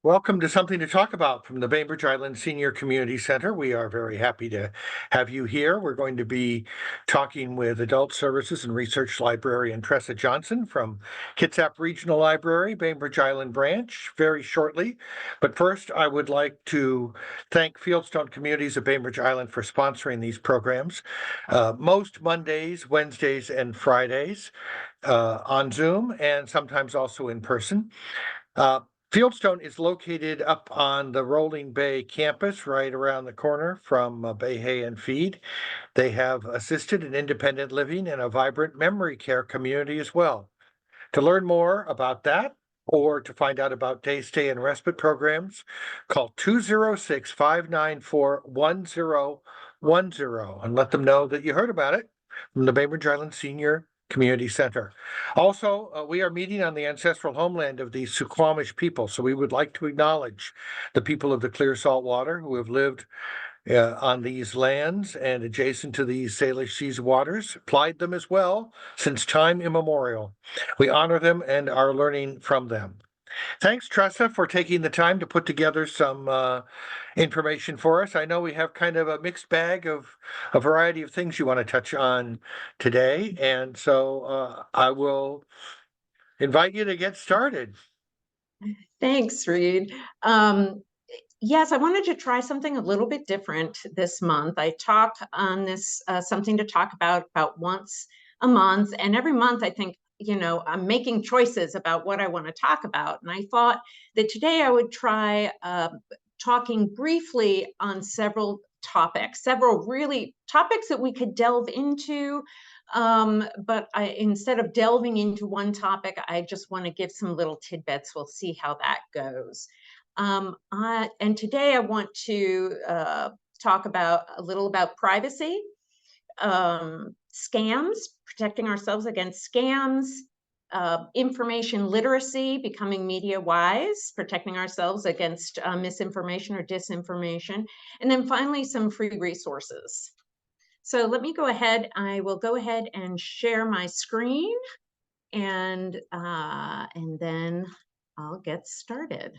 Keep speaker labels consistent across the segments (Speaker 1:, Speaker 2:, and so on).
Speaker 1: Welcome to Something to Talk About from the Bainbridge Island Senior Community Center. We are very happy to have you here. We're going to be talking with Adult Services and Research Librarian Tressa Johnson from Kitsap Regional Library, Bainbridge Island Branch, very shortly. But first, I would like to thank Fieldstone Communities of Bainbridge Island for sponsoring these programs. Most Mondays, Wednesdays, and Fridays on Zoom, and sometimes also in person. Fieldstone is located up on the Rolling Bay campus, right around the corner from Bay Hay and Feed. They have assisted and independent living and a vibrant memory care community as well. To learn more about that, or to find out about day stay and respite programs, call 206-594-1010 and let them know that you heard about it from the Bainbridge Island Senior Community Center. Also, we are meeting on the ancestral homeland of the Suquamish people, so we would like to acknowledge the people of the clear salt water who have lived on these lands and adjacent to the Salish Seas waters, plied them as well since time immemorial. We honor them and are learning from them. Thanks, Tressa, for taking the time to put together some information for us. I know we have kind of a mixed bag of a variety of things you want to touch on today, and so I will invite you to get started.
Speaker 2: Thanks, Reed. Yes, I wanted to try something a little bit different this month. I talk on this something to talk about once a month, and every month I think, I'm making choices about what I want to talk about. And I thought that today I would try talking briefly on several topics, several really topics that we could delve into. But instead of delving into one topic, I just want to give some little tidbits. We'll see how that goes. And today I want to talk a little about privacy, scams, protecting ourselves against scams, information literacy, becoming media wise, protecting ourselves against misinformation or disinformation, and then finally some free resources. So let me go ahead. I will go ahead and share my screen, and then I'll get started.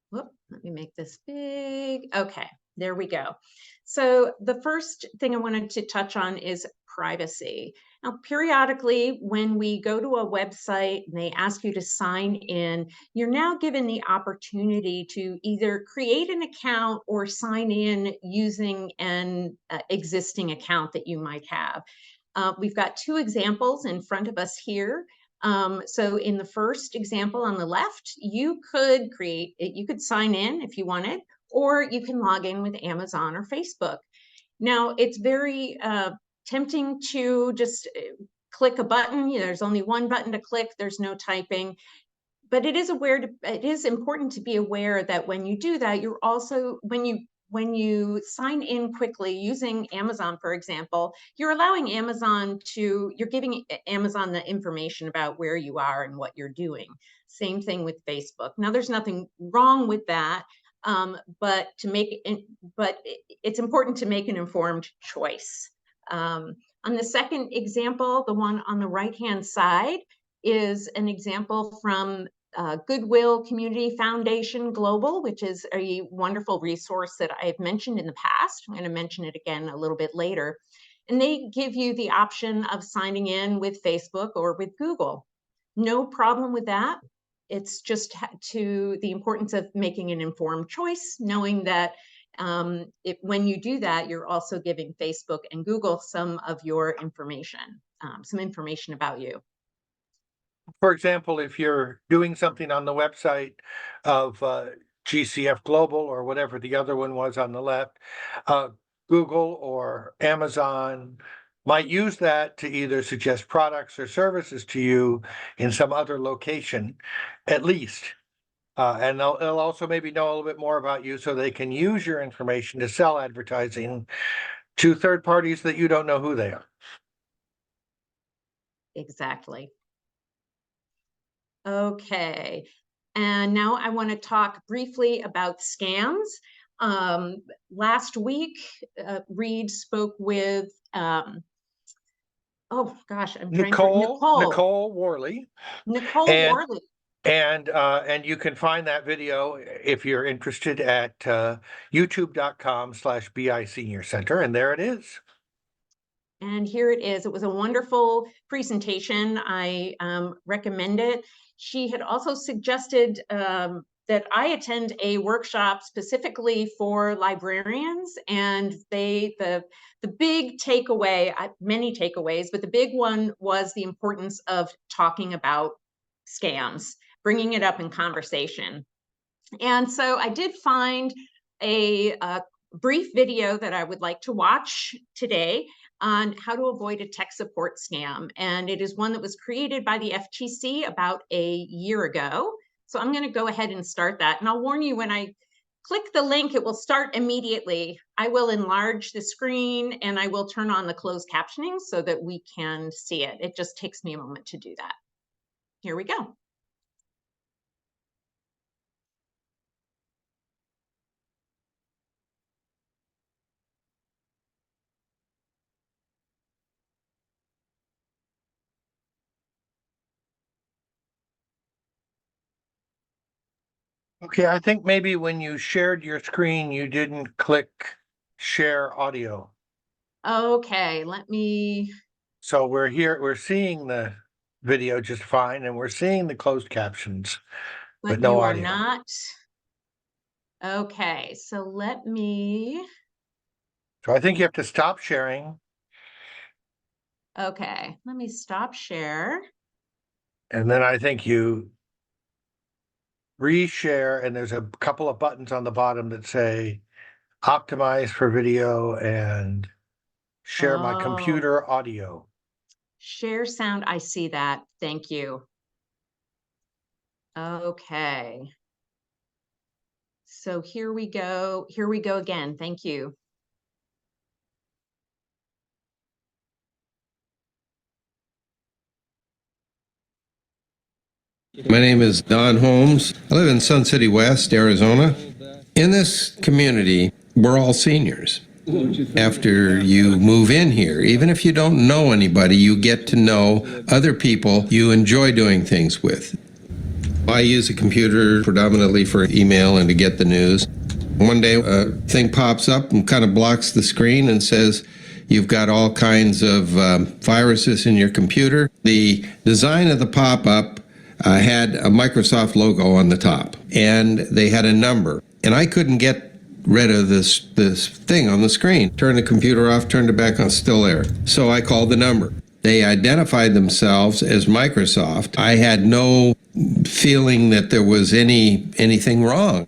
Speaker 2: Whoop, let me make this big. Okay, there we go. So the first thing I wanted to touch on is privacy. Now, periodically, when we go to a website and they ask you to sign in, you're now given the opportunity to either create an account or sign in using an existing account that you might have. We've got two examples in front of us here. So in the first example on the left, you could sign in if you wanted, or you can log in with Amazon or Facebook. Now, it's very tempting to just click a button. There's only one button to click. There's no typing. But it is important to be aware that when you do that, you're also, when you sign in quickly using Amazon, for example, you're giving Amazon the information about where you are and what you're doing. Same thing with Facebook. Now, there's nothing wrong with that, but it's important to make an informed choice. On the second example, the one on the right-hand side is an example from Goodwill Community Foundation Global, which is a wonderful resource that I've mentioned in the past. I'm going to mention it again a little bit later. And they give you the option of signing in with Facebook or with Google. No problem with that. It's just to the importance of making an informed choice, knowing that when you do that, you're also giving Facebook and Google some of your information, some information about you.
Speaker 1: For example, if you're doing something on the website of GCF Global or whatever the other one was on the left, Google or Amazon might use that to either suggest products or services to you in some other location, at least. And they'll also maybe know a little bit more about you so they can use your information to sell advertising to third parties that you don't know who they are.
Speaker 2: Exactly. Okay, and now I want to talk briefly about scams. Last week, Reed spoke with, oh gosh,
Speaker 1: Nicole Worley.
Speaker 2: Nicole Worley.
Speaker 1: And you can find that video if you're interested at youtube.com/BI Senior Center, and there it is.
Speaker 2: And here it is. It was a wonderful presentation. I recommend it. She had also suggested that I attend a workshop specifically for librarians, and the big takeaway, many takeaways, but the big one was the importance of talking about scams, bringing it up in conversation. And so I did find a brief video that I would like to watch today on how to avoid a tech support scam. And it is one that was created by the FTC about a year ago. So I'm going to go ahead and start that. And I'll warn you, when I click the link, it will start immediately. I will enlarge the screen and I will turn on the closed captioning so that we can see it. It just takes me a moment to do that. Here we go.
Speaker 1: Okay, I think maybe when you shared your screen, you didn't click share audio.
Speaker 2: Okay, let me.
Speaker 1: So we're seeing the video just fine, and we're seeing the closed captions, but no
Speaker 2: You are
Speaker 1: audio.
Speaker 2: not. Okay, so let me.
Speaker 1: So I think you have to stop sharing.
Speaker 2: Okay, let me stop share.
Speaker 1: And then I think you reshare, and there's a couple of buttons on the bottom that say optimize for video and share my computer audio.
Speaker 2: Share sound, I see that. Thank you. Okay. So here we go. Here we go again. Thank you.
Speaker 3: My name is Don Holmes. I live in Sun City West, Arizona. In this community, we're all seniors. After you move in here, even if you don't know anybody, you get to know other people you enjoy doing things with. I use a computer predominantly for email and to get the news. One day, a thing pops up and kind of blocks the screen and says, you've got all kinds of viruses in your computer. The design of the pop-up had a Microsoft logo on the top, and they had a number. And I couldn't get rid of this thing on the screen. Turned the computer off, turned it back on, still there. So I called the number. They identified themselves as Microsoft. I had no feeling that there was anything wrong.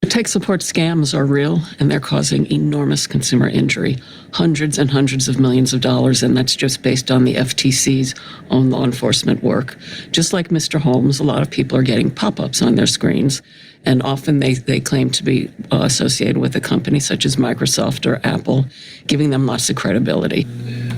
Speaker 4: Tech support scams are real, and they're causing enormous consumer injury, hundreds and hundreds of millions of dollars, and that's just based on the FTC's own law enforcement work. Just like Mr. Holmes, a lot of people are getting pop-ups on their screens, and often they claim to be associated with a company such as Microsoft or Apple, giving them lots of credibility.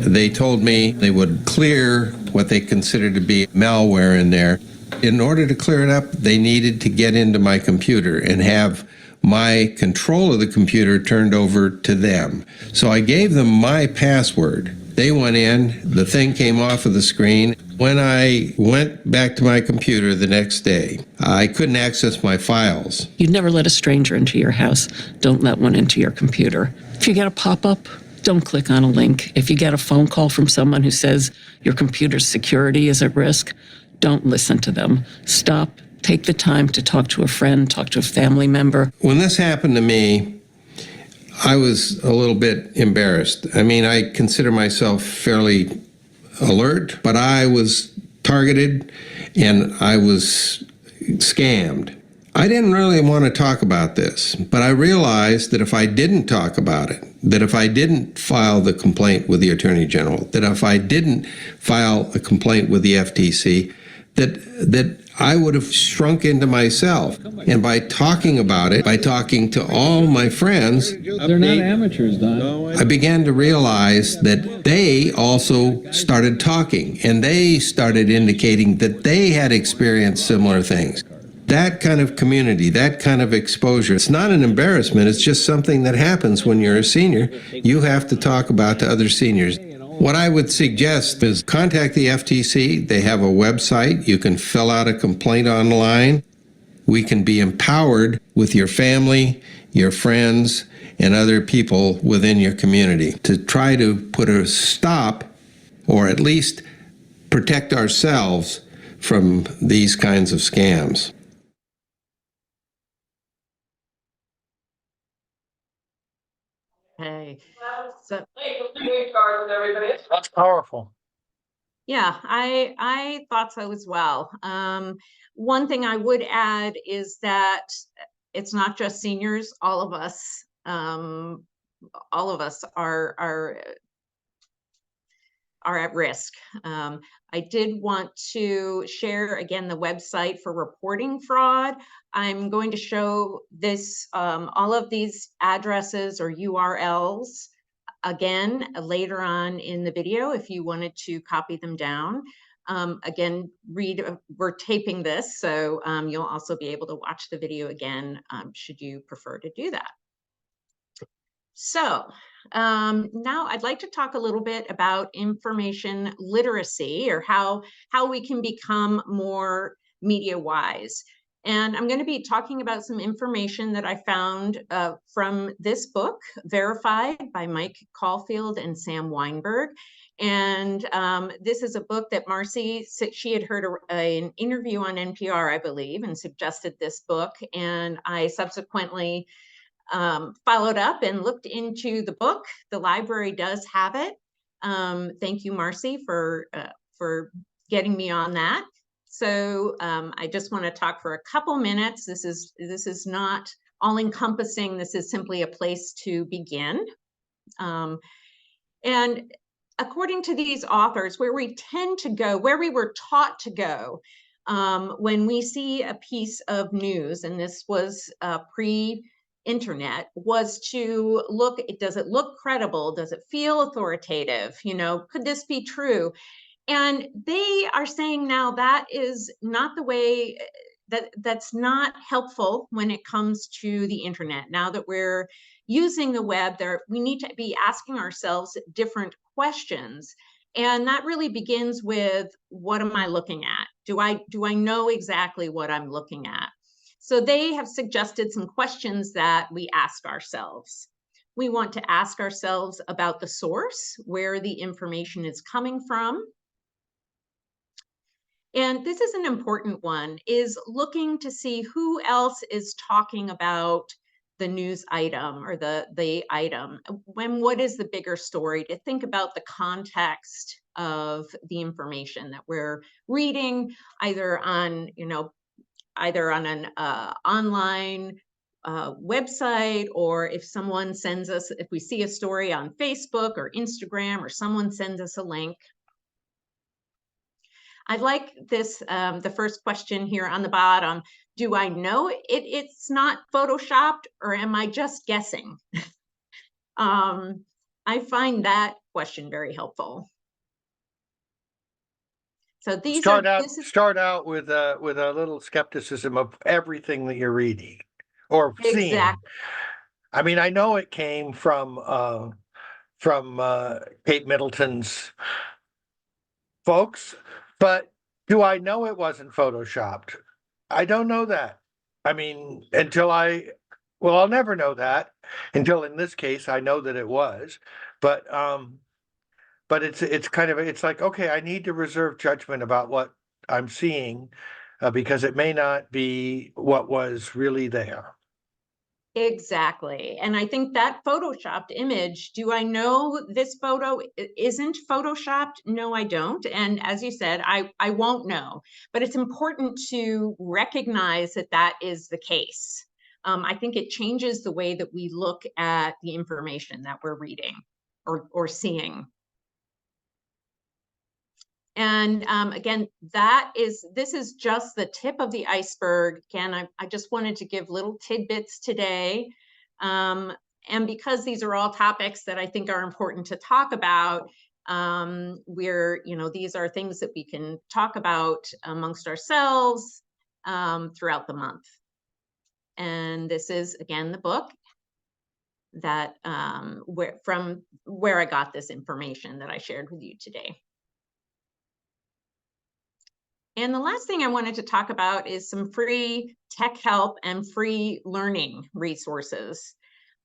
Speaker 3: They told me they would clear what they considered to be malware in there. In order to clear it up, they needed to get into my computer and have my control of the computer turned over to them. So I gave them my password. They went in, the thing came off of the screen. When I went back to my computer the next day, I couldn't access my files.
Speaker 4: You'd never let a stranger into your house. Don't let one into your computer. If you get a pop-up, don't click on a link. If you get a phone call from someone who says your computer's security is at risk, don't listen to them. Stop. Take the time to talk to a friend, talk to a family member.
Speaker 3: When this happened to me, I was a little bit embarrassed. I mean, I consider myself fairly alert, but I was targeted and I was scammed. I didn't really want to talk about this, but I realized that if I didn't talk about it, that if I didn't file the complaint with the Attorney General, that if I didn't file a complaint with the FTC, that I would have shrunk into myself. And by talking about it, by talking to all my friends,
Speaker 5: they're not amateurs, Don.
Speaker 3: I began to realize that they also started talking, and they started indicating that they had experienced similar things. That kind of community, that kind of exposure, it's not an embarrassment, it's just something that happens when you're a senior. You have to talk about to other seniors. what I would suggest is contact the FTC. They have a website. You can fill out a complaint online. We can be empowered with your family, your friends, and other people within your community to try to put a stop, or at least protect ourselves from these kinds of scams.
Speaker 2: Okay. So
Speaker 1: That's powerful.
Speaker 2: yeah, I thought so as well. One thing I would add is that it's not just seniors. All of us are at risk. I did want to share again the website for reporting fraud. I'm going to show this all of these addresses or URLs again later on in the video if you wanted to copy them down. Again, we're taping this, so you'll also be able to watch the video again should you prefer to do that. So now I'd like to talk a little bit about information literacy, or how we can become more media wise. And I'm going to be talking about some information that I found from this book, Verified by Mike Caulfield and Sam Weinberg. And this is a book that Marcy said she had heard an interview on NPR, I believe, and suggested this book. And I subsequently followed up and looked into the book. The library does have it. Thank you, Marcy, for getting me on that. So I just want to talk for a couple minutes. This is not all encompassing. This is simply a place to begin. And according to these authors, where we tend to go, where we were taught to go when we see a piece of news, and this was pre-internet, was to look, does it look credible? Does it feel authoritative? You know, could this be true? And they are saying now that is not the way, that's not helpful when it comes to the internet. Now that we're using the web, we need to be asking ourselves different questions. And that really begins with, what am I looking at? Do I know exactly what I'm looking at? So they have suggested some questions that we ask ourselves. We want to ask ourselves about the source, where the information is coming from. And this is an important one, is looking to see who else is talking about the news item or the item. What is the bigger story? To think about the context of the information that we're reading, either on an online website, or if someone sends us, if we see a story on Facebook or Instagram, or someone sends us a link. I like this, the first question here on the bottom. Do I know it's not Photoshopped, or am I just guessing? I find that question very helpful. So these
Speaker 1: start out with a little skepticism of everything that you're reading or seeing.
Speaker 2: Exactly.
Speaker 1: I mean, I know it came from Kate Middleton's folks, but do I know it wasn't Photoshopped? I don't know that. I mean, I'll never know that until, in this case, I know that it was. But it's kind of, it's like, okay, I need to reserve judgment about what I'm seeing because it may not be what was really there.
Speaker 2: Exactly. And I think that Photoshopped image, do I know this photo isn't Photoshopped? No, I don't. And as you said, I won't know. But it's important to recognize that that is the case. I think it changes the way that we look at the information that we're reading or seeing. And again, this is just the tip of the iceberg. Again, I just wanted to give little tidbits today. And because these are all topics that I think are important to talk about, these are things that we can talk about amongst ourselves throughout the month. And this is, again, the book, that from where I got this information that I shared with you today. And the last thing I wanted to talk about is some free tech help and free learning resources.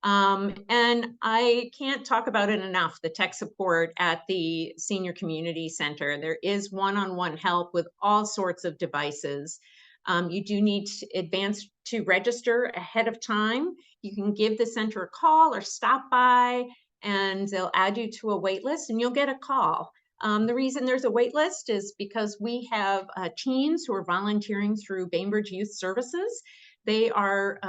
Speaker 2: And I can't talk about it enough, the tech support at the Senior Community Center. There is one-on-one help with all sorts of devices. You do need to register ahead of time. You can give the center a call or stop by, and they'll add you to a wait list and you'll get a call. The reason there's a wait list is because we have teens who are volunteering through Bainbridge Youth Services. They are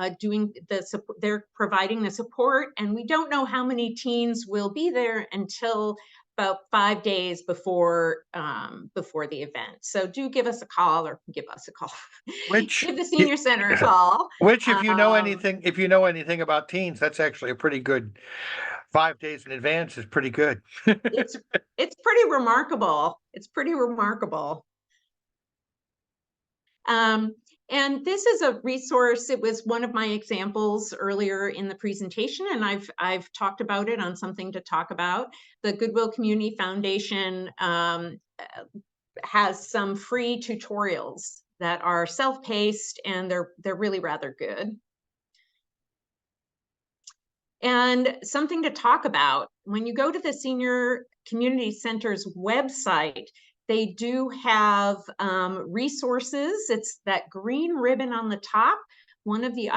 Speaker 2: they're providing the support, and we don't know how many teens will be there until about 5 days before the event. So do give us a call, or give us a call. Give the senior center a call.
Speaker 1: Which, if you know anything about teens, that's actually a pretty good 5 days in advance is pretty good.
Speaker 2: It's pretty remarkable. It's pretty remarkable. And this is a resource. It was one of my examples earlier in the presentation, and I've talked about it on Something to Talk About. The Goodwill Community Foundation has some free tutorials that are self-paced, and they're really rather good. And something to talk about, when you go to the Senior Community Center's website, they do have resources. It's that green ribbon on the top. One of the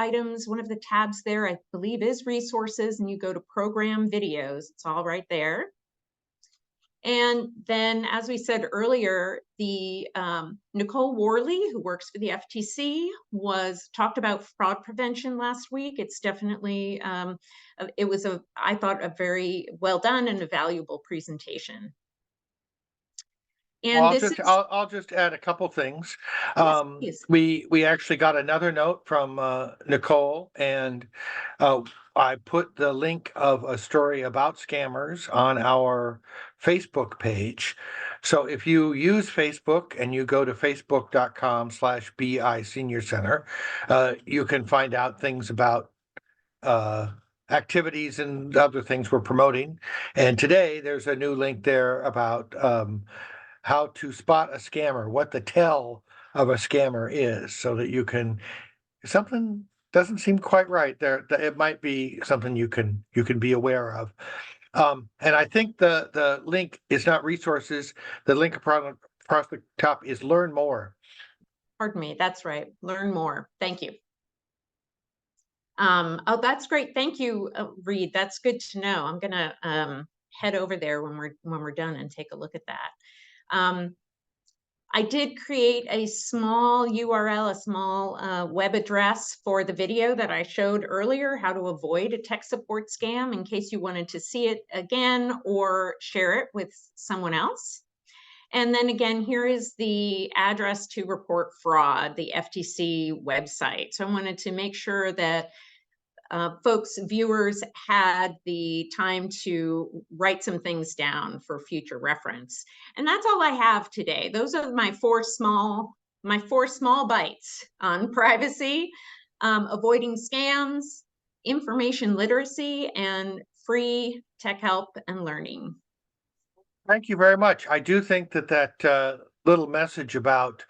Speaker 2: tabs there, I believe, is resources, and you go to program videos. It's all right there. And then, as we said earlier, the Nicole Worley, who works for the FTC, talked about fraud prevention last week. It's definitely, it was I thought, a very well done and a valuable presentation. And
Speaker 1: I'll just add a couple things.
Speaker 2: Yes,
Speaker 1: We actually got another note from Nicole, and I put the link of a story about scammers on our Facebook page. So if you use Facebook and you go to facebook.com/BI Senior Center, you can find out things about activities and other things we're promoting. And today there's a new link there about how to spot a scammer, what the tell of a scammer is, so that you can, if something doesn't seem quite right there, it might be something you can be aware of. And I think the link is not resources. The link across the top is learn more.
Speaker 2: Pardon me, that's right. Learn more. Thank you. Oh, that's great. Thank you, Reed. That's good to know. I'm gonna head over there when we're done and take a look at that. I did create a small URL, a small web address for the video that I showed earlier, how to avoid a tech support scam, in case you wanted to see it again or share it with someone else. And then again, here is the address to report fraud, the FTC website. So I wanted to make sure that viewers had the time to write some things down for future reference. And that's all I have today. Those are my four small bites on privacy, avoiding scams, information literacy, and free tech help and learning.
Speaker 1: Thank you very much. I do think that little message about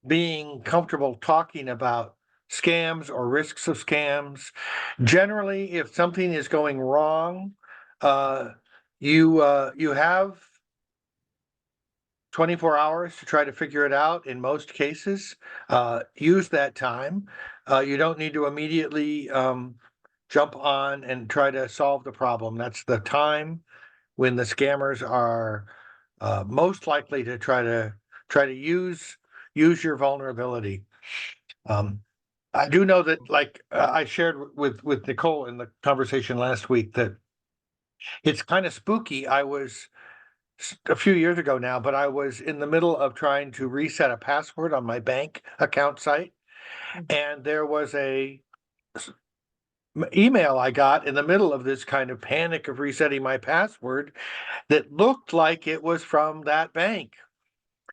Speaker 1: being comfortable talking about scams or risks of scams. Generally, if something is going wrong, you have 24 hours to try to figure it out. In most cases, use that time. You don't need to immediately jump on and try to solve the problem. That's the time when the scammers are most likely to try to use your vulnerability. I do know that, like I shared with Nicole in the conversation last week, that it's kind of spooky. I was a few years ago now, but I was in the middle of trying to reset a password on my bank account site, and there was a email I got in the middle of this kind of panic of resetting my password that looked like it was from that bank.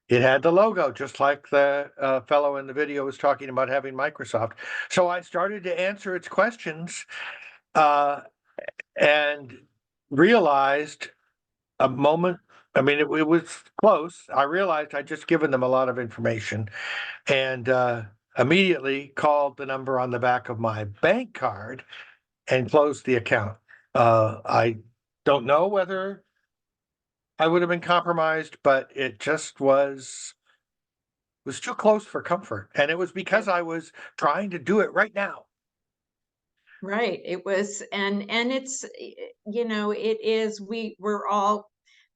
Speaker 1: It had the logo, just like the fellow in the video was talking about having Microsoft. So I started to answer its questions, and realized a moment. I mean, it was close. I realized I'd just given them a lot of information, and immediately called the number on the back of my bank card and closed the account. I don't know whether I would have been compromised, but it just was too close for comfort. And it was because I was trying to do it right now.
Speaker 2: Right. It was, and it's, you know, it is, we're all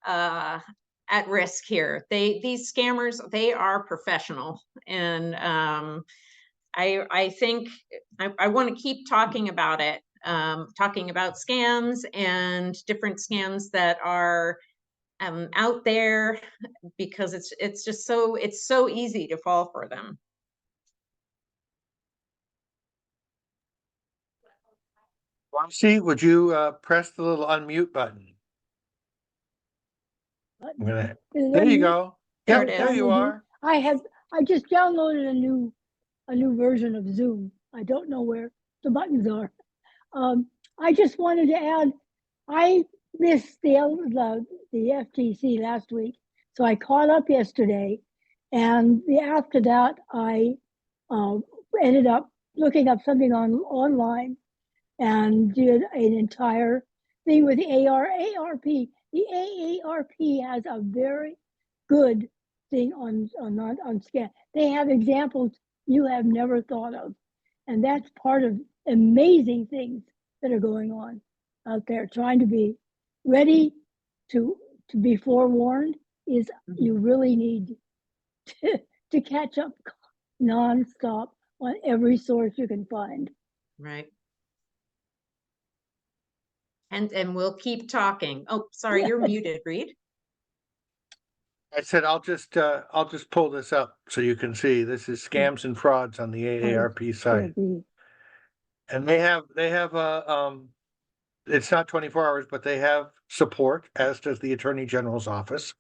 Speaker 2: at risk here. These scammers, they are professional. And I think I want to keep talking about it, talking about scams and different scams that are out there, because it's just it's so easy to fall for them.
Speaker 1: Marcy, would you press the little unmute button? There you go.
Speaker 2: There
Speaker 1: Yeah,
Speaker 2: it
Speaker 1: there
Speaker 2: is.
Speaker 1: you are.
Speaker 6: I just downloaded a new version of Zoom. I don't know where the buttons are. I just wanted to add, I missed the FTC last week, so I caught up yesterday, and after that I ended up looking up something online and did an entire thing with the ARP. The AARP has a very good thing on scan. They have examples you have never thought of, and that's part of amazing things that are going on out there. Trying to be ready to be forewarned is you really need to catch up nonstop on every source you can find.
Speaker 2: Right. And we'll keep talking. Oh, sorry, you're muted, Reed.
Speaker 1: I said I'll just pull this up so you can see. This is scams and frauds on the AARP site, and they have it's not 24 hours, but they have support, as does the Attorney General's office,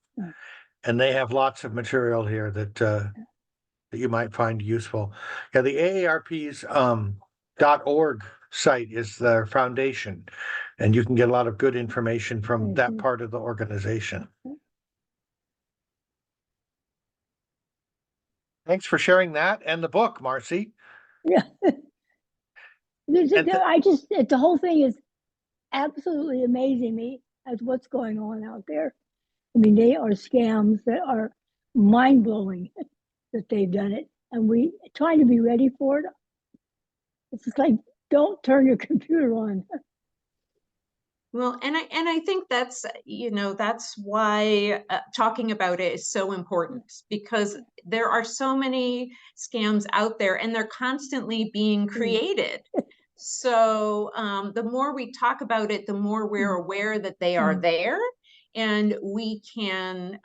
Speaker 1: and they have lots of material here that that you might find useful. Yeah, the AARP's .org site is their foundation, and you can get a lot of good information from that part of the organization. Thanks for sharing that and the book, Marcy.
Speaker 6: Yeah. The whole thing is absolutely amazing me as what's going on out there. I mean, they are scams that are mind blowing that they've done it, and we trying to be ready for it. It's just like, don't turn your computer on.
Speaker 2: Well, and I think that's, you know, that's why talking about it is so important, because there are so many scams out there and they're constantly being created. So the more we talk about it, the more we're aware that they are there, and we can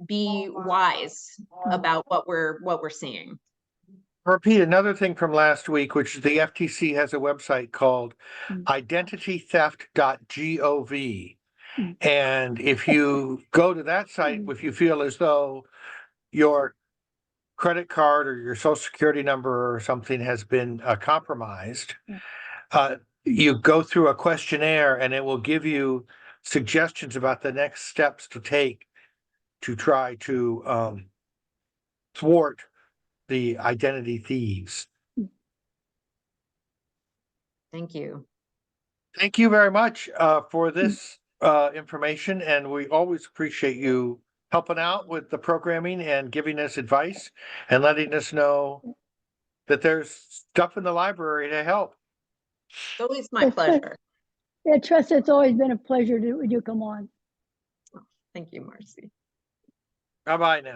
Speaker 2: be wise about what we're seeing.
Speaker 1: Repeat another thing from last week, which the FTC has a website called identitytheft.gov. And if you go to that site, if you feel as though your credit card or your social security number or something has been compromised, you go through a questionnaire and it will give you suggestions about the next steps to take to try to thwart the identity thieves.
Speaker 2: Thank you.
Speaker 1: Thank you very much for this information, and we always appreciate you helping out with the programming and giving us advice and letting us know that there's stuff in the library to help.
Speaker 2: It's always my pleasure.
Speaker 6: Yeah, Tressa, it's always been a pleasure to you come on.
Speaker 2: Thank you, Marcy.
Speaker 1: Bye-bye now.